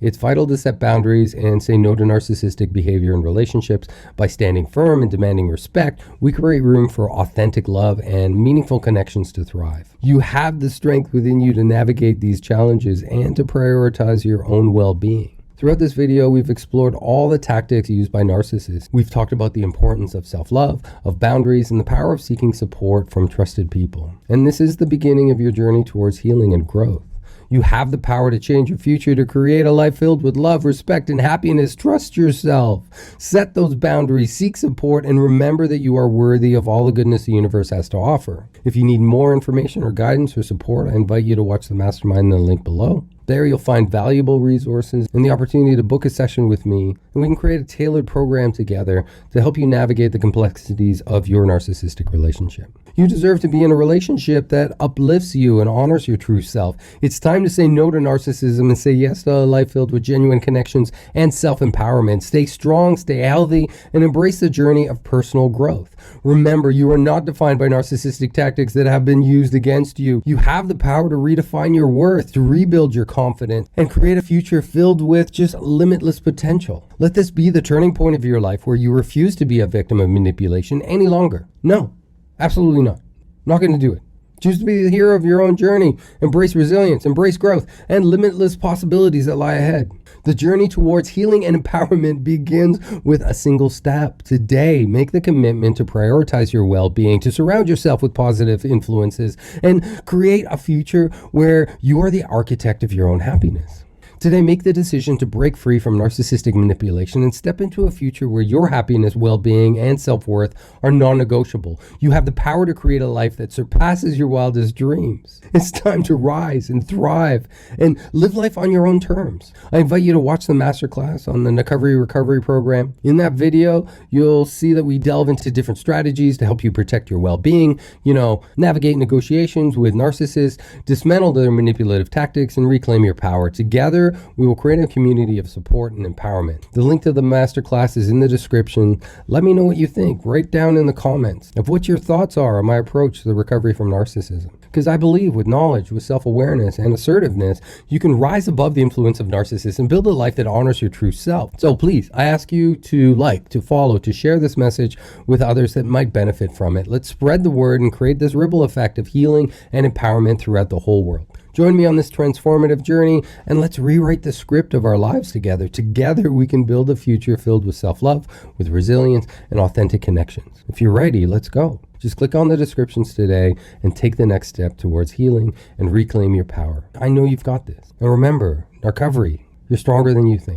It's vital to set boundaries and say no to narcissistic behavior in relationships. By standing firm and demanding respect, we create room for authentic love and meaningful connections to thrive. You have the strength within you to navigate these challenges and to prioritize your own well-being. Throughout this video, we've explored all the tactics used by narcissists. We've talked about the importance of self-love, of boundaries, and the power of seeking support from trusted people. And this is the beginning of your journey towards healing and growth. You have the power to change your future, to create a life filled with love, respect, and happiness. Trust yourself. Set those boundaries, seek support, and remember that you are worthy of all the goodness the universe has to offer. If you need more information or guidance or support, I invite you to watch the mastermind in the link below. There you'll find valuable resources and the opportunity to book a session with me, and we can create a tailored program together to help you navigate the complexities of your narcissistic relationship. You deserve to be in a relationship that uplifts you and honors your true self. It's time to say no to narcissism and say yes to a life filled with genuine connections and self-empowerment. Stay strong, stay healthy, and embrace the journey of personal growth. Remember, you are not defined by narcissistic tactics that have been used against you. You have the power to redefine your worth, to rebuild your confidence, and create a future filled with just limitless potential. Let this be the turning point of your life where you refuse to be a victim of manipulation any longer. No, absolutely not. Not going to do it. Choose to be the hero of your own journey. Embrace resilience, embrace growth, and limitless possibilities that lie ahead. The journey towards healing and empowerment begins with a single step. Today, make the commitment to prioritize your well-being, to surround yourself with positive influences, and create a future where you are the architect of your own happiness. Today, make the decision to break free from narcissistic manipulation and step into a future where your happiness, well-being, and self-worth are non-negotiable. You have the power to create a life that surpasses your wildest dreams. It's time to rise and thrive and live life on your own terms. I invite you to watch the Masterclass on the Narcovery recovery program. In that video, you'll see that we delve into different strategies to help you protect your well-being, navigate negotiations with narcissists, dismantle their manipulative tactics, and reclaim your power. Together, we will create a community of support and empowerment. The link to the masterclass is in the description. Let me know what you think. Write down in the comments of what your thoughts are on my approach to the recovery from narcissism. Because I believe with knowledge, with self-awareness, and assertiveness, you can rise above the influence of narcissists and build a life that honors your true self. So please, I ask you to like, to follow, to share this message with others that might benefit from it. Let's spread the word and create this ripple effect of healing and empowerment throughout the whole world. Join me on this transformative journey, and let's rewrite the script of our lives together. Together, we can build a future filled with self-love, with resilience, and authentic connections. If you're ready, let's go. Just click on the descriptions today and take the next step towards healing and reclaim your power. I know you've got this. And remember, Narcovery, you're stronger than you think.